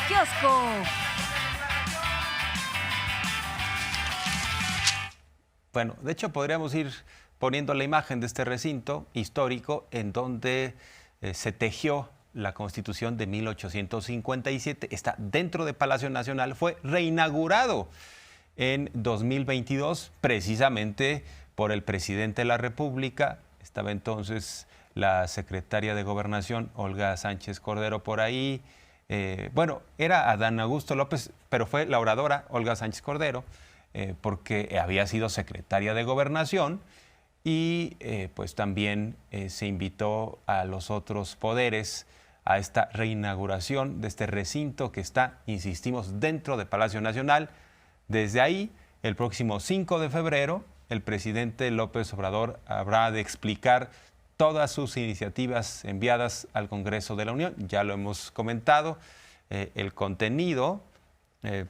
kiosco. Bueno, de hecho podríamos ir poniendo la imagen de este recinto histórico en donde se tejió la Constitución de 1857. Está dentro de Palacio Nacional, fue reinaugurado en 2022 precisamente por el presidente de la República. Estaba entonces la secretaria de Gobernación, Olga Sánchez Cordero, por ahí. Bueno, era Adán Augusto López, pero fue la oradora Olga Sánchez Cordero, porque había sido secretaria de Gobernación y pues también se invitó a los otros poderes a esta reinauguración de este recinto que está, insistimos, dentro de Palacio Nacional. Desde ahí, el próximo 5 de febrero, el presidente López Obrador habrá de explicar todas sus iniciativas enviadas al Congreso de la Unión. Ya lo hemos comentado, el contenido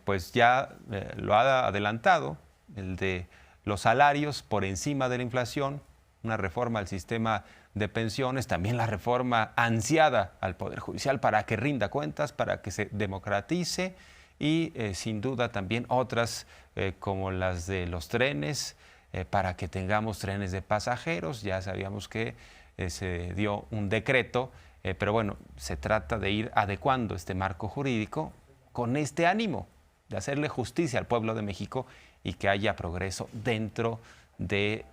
pues ya lo ha adelantado, el de los salarios por encima de la inflación, una reforma al sistema de pensiones, también la reforma ansiada al Poder Judicial para que rinda cuentas, para que se democratice y sin duda también otras como las de los trenes, para que tengamos trenes de pasajeros. Ya sabíamos que se dio un decreto, pero bueno, se trata de ir adecuando este marco jurídico con este ánimo de hacerle justicia al pueblo de México y que haya progreso dentro de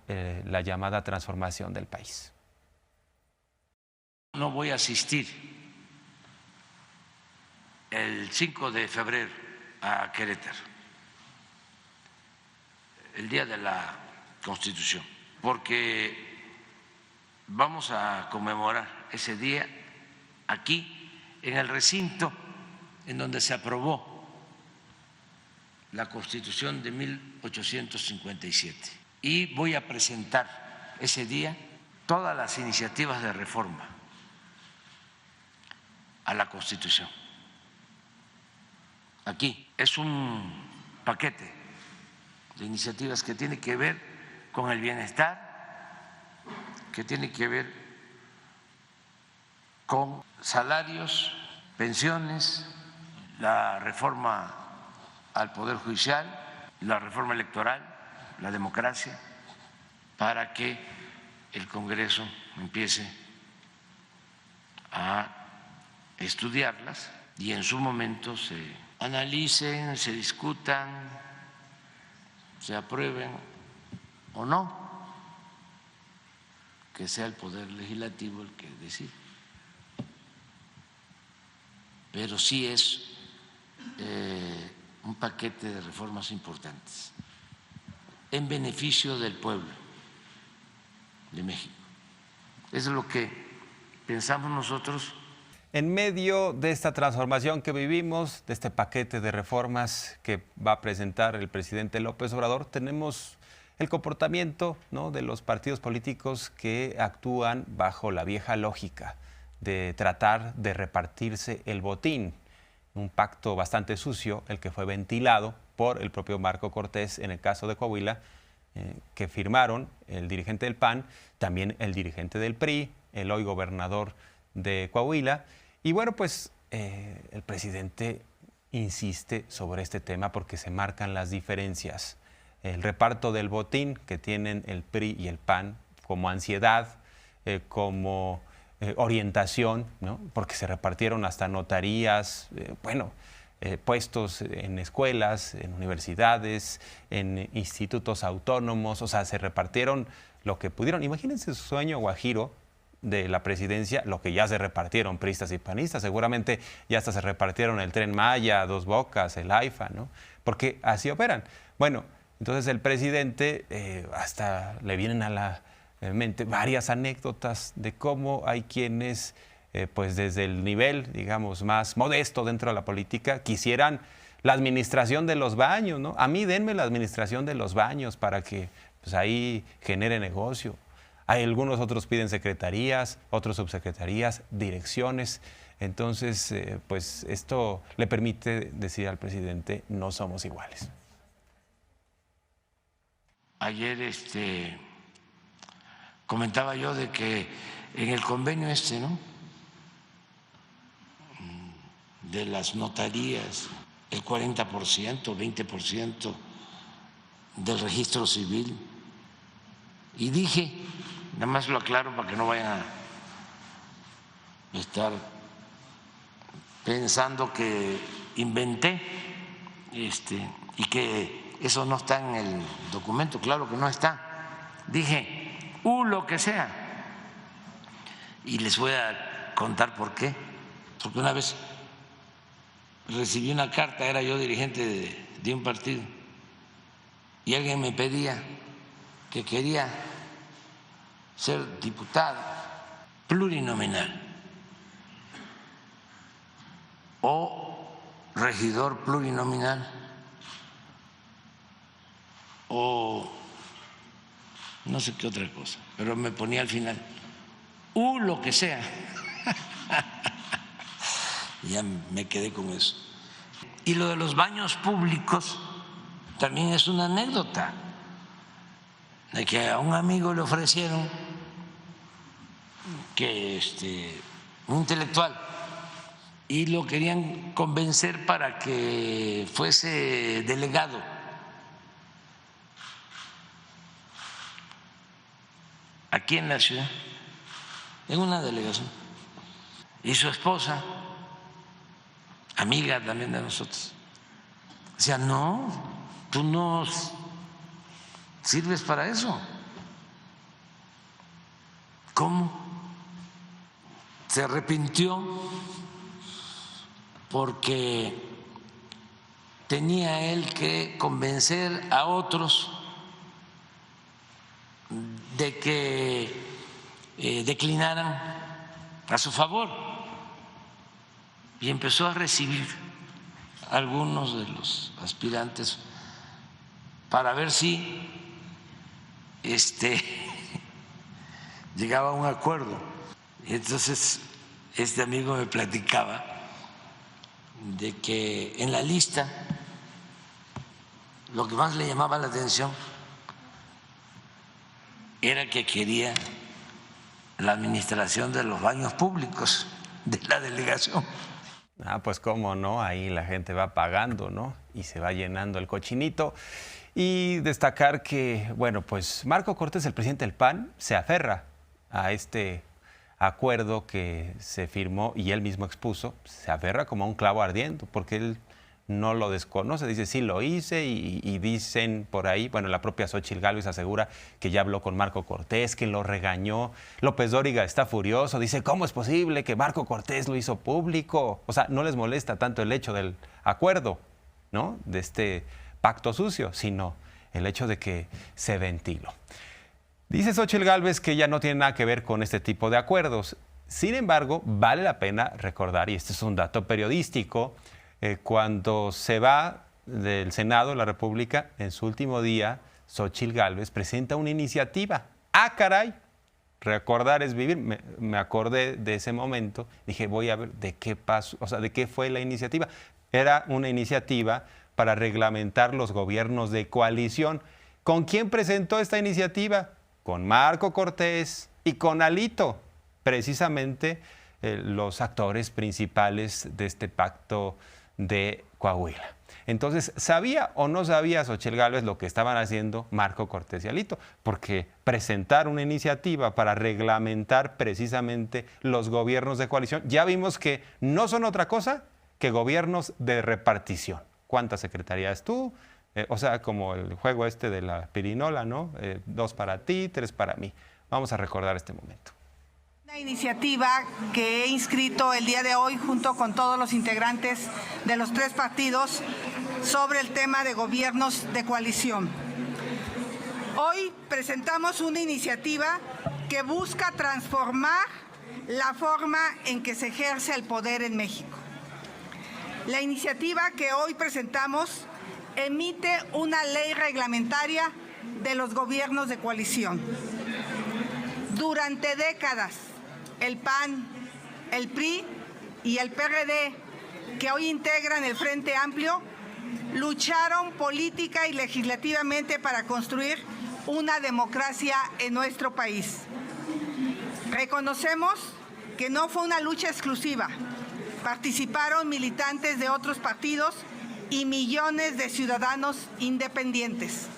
la llamada transformación del país. No voy a asistir el 5 de febrero a Querétaro, el día de la Constitución, porque vamos a conmemorar ese día aquí en el recinto en donde se aprobó la Constitución de 1857. Y voy a presentar ese día todas las iniciativas de reforma a la Constitución. Aquí es un paquete de iniciativas que tiene que ver con el bienestar, que tiene que ver con salarios, pensiones, la reforma al Poder Judicial, la reforma electoral, la democracia, para que el Congreso empiece a estudiarlas y en su momento se analicen, se discutan, se aprueben o no, que sea el Poder Legislativo el que decide. Pero sí es un paquete de reformas importantes en beneficio del pueblo de México. Eso es lo que pensamos nosotros. En medio de esta transformación que vivimos, de este paquete de reformas que va a presentar el presidente López Obrador, tenemos el comportamiento, ¿no?, de los partidos políticos que actúan bajo la vieja lógica de tratar de repartirse el botín. Un pacto bastante sucio, el que fue ventilado por el propio Marco Cortés en el caso de Coahuila, que firmaron el dirigente del PAN, también el dirigente del PRI, el hoy gobernador de Coahuila. Y bueno, pues el presidente insiste sobre este tema porque se marcan las diferencias. El reparto del botín que tienen el PRI y el PAN como ansiedad, como orientación, ¿no?, porque se repartieron hasta notarías, puestos en escuelas, en universidades, en institutos autónomos, o sea, se repartieron lo que pudieron. Imagínense su sueño guajiro de la presidencia, lo que ya se repartieron priistas y panistas. Seguramente ya hasta se repartieron el Tren Maya, Dos Bocas, el AIFA, ¿no?, porque así operan. Bueno, entonces el presidente hasta le vienen a la mente varias anécdotas de cómo hay quienes, pues desde el nivel, digamos, más modesto dentro de la política, quisieran la administración de los baños, ¿no? A mí denme la administración de los baños para que pues ahí genere negocio. Hay algunos otros piden secretarías, otros subsecretarías, direcciones. Entonces, pues esto le permite decir al presidente, no somos iguales. Ayer comentaba yo de que en el convenio ¿no?, de las notarías, el 40%, 20% del registro civil. Y dije, nada más lo aclaro para que no vayan a estar pensando que inventé y que eso no está en el documento. Claro que no está. Dije, lo que sea. Y les voy a contar por qué. Porque una vez recibí una carta, era yo dirigente de un partido, y alguien me pedía que quería ser diputado plurinominal o regidor plurinominal o no sé qué otra cosa, pero me ponía al final lo que sea. Y ya me quedé con eso. Y lo de los baños públicos también es una anécdota, de que a un amigo le ofrecieron que un intelectual, y lo querían convencer para que fuese delegado. Aquí en la ciudad, en una delegación. Y su esposa, amiga también de nosotros, decía, no, tú no sirves para eso. ¿Cómo? Se arrepintió porque tenía él que convencer a otros de que declinaran a su favor, y empezó a recibir a algunos de los aspirantes para ver si llegaba a un acuerdo. Y entonces este amigo me platicaba de que en la lista lo que más le llamaba la atención era que quería la administración de los baños públicos de la delegación. Pues cómo no, ahí la gente va pagando, ¿no? Y se va llenando el cochinito. Y destacar que, bueno, pues Marco Cortés, el presidente del PAN, se aferra a este acuerdo que se firmó y él mismo expuso, se aferra como a un clavo ardiendo, porque él no lo desconoce, dice sí lo hice y dicen por ahí, bueno, la propia Xóchitl Gálvez asegura que ya habló con Marco Cortés, que lo regañó. López Dóriga está furioso, dice ¿cómo es posible que Marco Cortés lo hizo público? O sea, no les molesta tanto el hecho del acuerdo, ¿no?, de este pacto sucio, sino el hecho de que se ventiló. Dice Xóchitl Gálvez que ya no tiene nada que ver con este tipo de acuerdos. Sin embargo, vale la pena recordar, y este es un dato periodístico, cuando se va del Senado de la República, en su último día, Xóchitl Gálvez presenta una iniciativa. ¡Ah, caray! Recordar es vivir. Me acordé de ese momento. Dije, voy a ver de qué pasó, o sea, de qué fue la iniciativa. Era una iniciativa para reglamentar los gobiernos de coalición. ¿Con quién presentó esta iniciativa? Con Marco Cortés y con Alito, precisamente los actores principales de este pacto de Coahuila. Entonces, ¿sabía o no sabía Xóchitl Gálvez lo que estaban haciendo Marco Cortés y Alito? Porque presentar una iniciativa para reglamentar precisamente los gobiernos de coalición, ya vimos que no son otra cosa que gobiernos de repartición. ¿Cuántas secretarías tú? O sea, como el juego este de la pirinola, ¿no? 2 para ti, 3 para mí. Vamos a recordar este momento. Una iniciativa que he inscrito el día de hoy junto con todos los integrantes de los 3 partidos sobre el tema de gobiernos de coalición. Hoy presentamos una iniciativa que busca transformar la forma en que se ejerce el poder en México. La iniciativa que hoy presentamos emite una ley reglamentaria de los gobiernos de coalición. Durante décadas, el PAN, el PRI y el PRD, que hoy integran el Frente Amplio, lucharon política y legislativamente para construir una democracia en nuestro país. Reconocemos que no fue una lucha exclusiva, Participaron militantes de otros partidos y millones de ciudadanos independientes.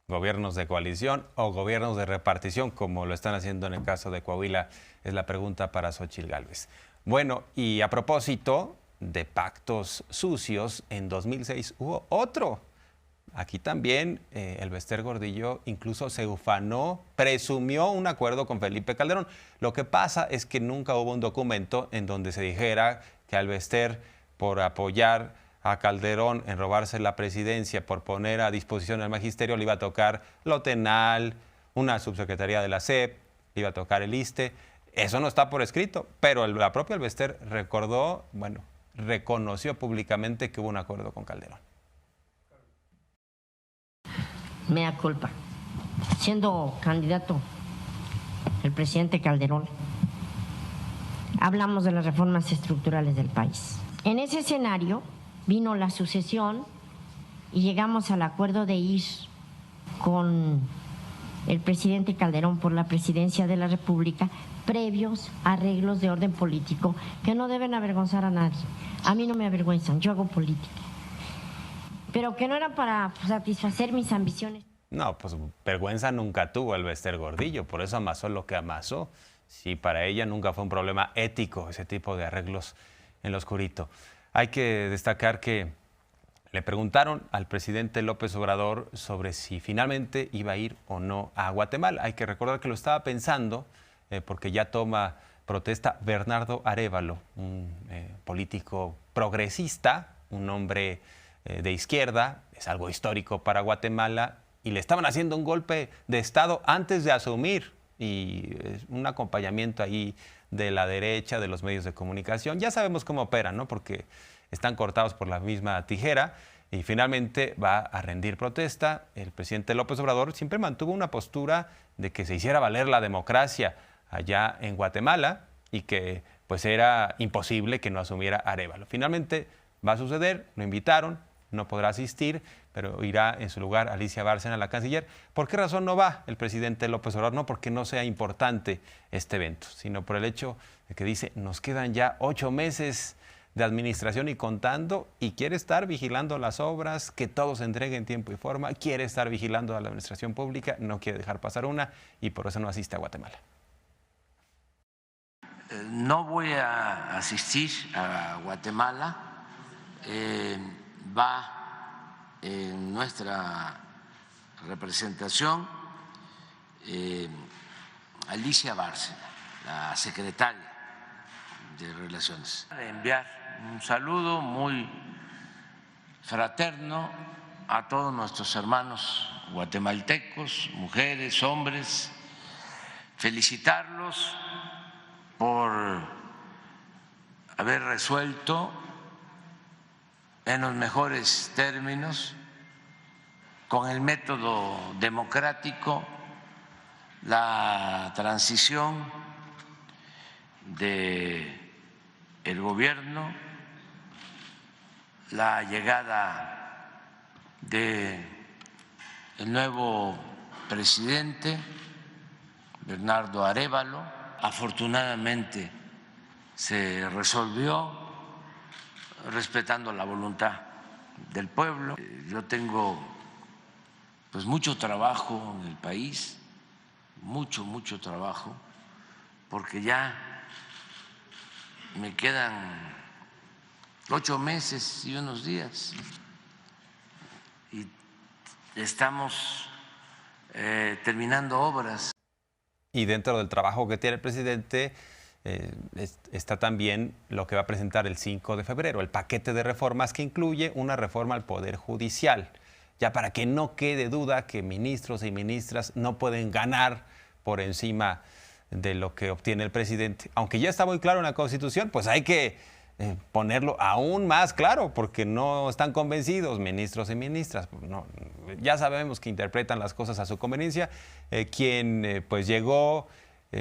¿Gobiernos de coalición o gobiernos de repartición, como lo están haciendo en el caso de Coahuila? Es la pregunta para Xóchitl Gálvez. Bueno, y a propósito de pactos sucios, en 2006 hubo otro. Aquí también el Bester Gordillo incluso se ufanó, presumió un acuerdo con Felipe Calderón. Lo que pasa es que nunca hubo un documento en donde se dijera que al Bester, por apoyar a Calderón en robarse la presidencia, por poner a disposición al magisterio, le iba a tocar Lotenal, una subsecretaría de la SEP, le iba a tocar el ISSSTE. Eso no está por escrito, pero la propia Bester recordó, bueno, reconoció públicamente que hubo un acuerdo con Calderón. Mea culpa. Siendo candidato el presidente Calderón, hablamos de las reformas estructurales del país. En ese escenario vino la sucesión y llegamos al acuerdo de ir con el presidente Calderón por la presidencia de la República, previos arreglos de orden político que no deben avergonzar a nadie. A mí no me avergüenzan, yo hago política. Pero que no era para satisfacer mis ambiciones. No, pues vergüenza nunca tuvo el Bester Gordillo, por eso amasó lo que amasó. Sí, para ella nunca fue un problema ético ese tipo de arreglos en lo oscurito. Hay que destacar que le preguntaron al presidente López Obrador sobre si finalmente iba a ir o no a Guatemala. Hay que recordar que lo estaba pensando porque ya toma protesta Bernardo Arévalo, un político progresista, un hombre de izquierda, es algo histórico para Guatemala, y le estaban haciendo un golpe de Estado antes de asumir, y un acompañamiento ahí de la derecha, de los medios de comunicación. Ya sabemos cómo operan, ¿no? Porque están cortados por la misma tijera, y finalmente va a rendir protesta. El presidente López Obrador siempre mantuvo una postura de que se hiciera valer la democracia allá en Guatemala y que pues era imposible que no asumiera Arévalo. Finalmente va a suceder, lo invitaron, no podrá asistir, pero irá en su lugar Alicia Bárcena, la canciller. ¿Por qué razón no va el presidente López Obrador? No porque no sea importante este evento, sino por el hecho de que dice, nos quedan ya 8 meses de administración y contando, y quiere estar vigilando las obras, que todo se entregue en tiempo y forma, quiere estar vigilando a la administración pública, no quiere dejar pasar una, y por eso no asiste a Guatemala. No voy a asistir a Guatemala. Va en nuestra representación Alicia Bárcena, la secretaria de Relaciones. Enviar un saludo muy fraterno a todos nuestros hermanos guatemaltecos, mujeres, hombres, felicitarlos por haber resuelto en los mejores términos, con el método democrático, la transición del gobierno, la llegada del nuevo presidente, Bernardo Arévalo. Afortunadamente se resolvió respetando la voluntad del pueblo. Yo tengo pues mucho trabajo en el país, mucho trabajo, porque ya me quedan 8 meses y unos días y estamos terminando obras. Y dentro del trabajo que tiene el presidente está también lo que va a presentar el 5 de febrero, el paquete de reformas que incluye una reforma al Poder Judicial, ya para que no quede duda que ministros y ministras no pueden ganar por encima de lo que obtiene el presidente. Aunque ya está muy claro en la Constitución, pues hay que ponerlo aún más claro, porque no están convencidos ministros y ministras. No, ya sabemos que interpretan las cosas a su conveniencia. Quien pues llegó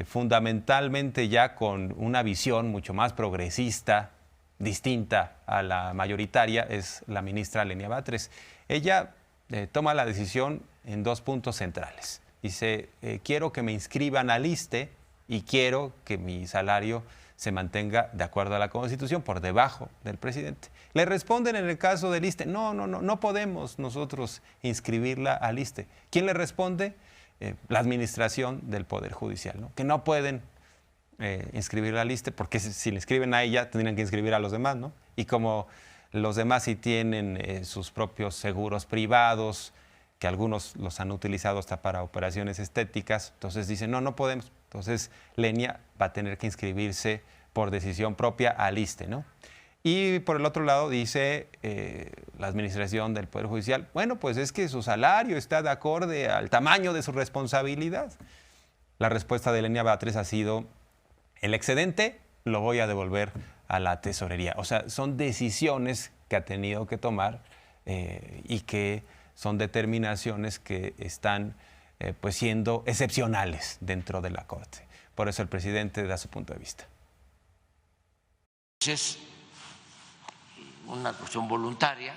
fundamentalmente ya con una visión mucho más progresista, distinta a la mayoritaria, es la ministra Lenia Batres. Ella toma la decisión en 2 puntos centrales. Dice, quiero que me inscriban al ISSSTE y quiero que mi salario se mantenga de acuerdo a la Constitución, por debajo del presidente. Le responden en el caso del ISSSTE, no podemos nosotros inscribirla al ISSSTE. ¿Quién le responde? La administración del Poder Judicial, ¿no? Que no pueden inscribirla al ISSSTE porque si le inscriben a ella tendrían que inscribir a los demás, ¿no? Y como los demás sí tienen sus propios seguros privados, que algunos los han utilizado hasta para operaciones estéticas, entonces dicen, no podemos. Entonces, Lenia va a tener que inscribirse por decisión propia al ISSSTE, ¿no? Y por el otro lado dice la administración del Poder Judicial, bueno, pues es que su salario está de acorde al tamaño de su responsabilidad. La respuesta de Lenia Batres ha sido, el excedente lo voy a devolver a la tesorería. O sea, son decisiones que ha tenido que tomar y que son determinaciones que están pues siendo excepcionales dentro de la Corte. Por eso el presidente da su punto de vista. Es una cuestión voluntaria.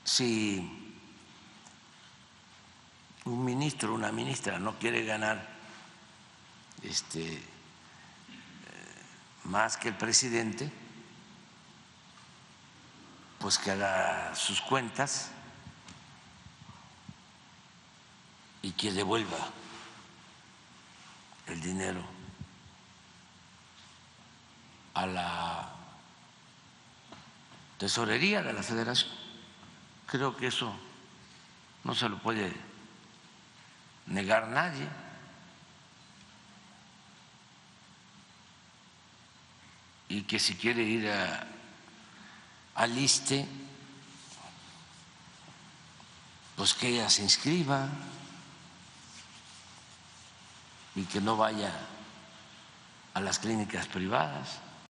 Si un ministro o una ministra no quiere ganar más que el presidente, pues que haga sus cuentas y que devuelva el dinero a la tesorería de la Federación. Creo que eso no se lo puede negar nadie. Y que si quiere ir al ISSSTE, pues que ella se inscriba y que no vaya a las clínicas privadas.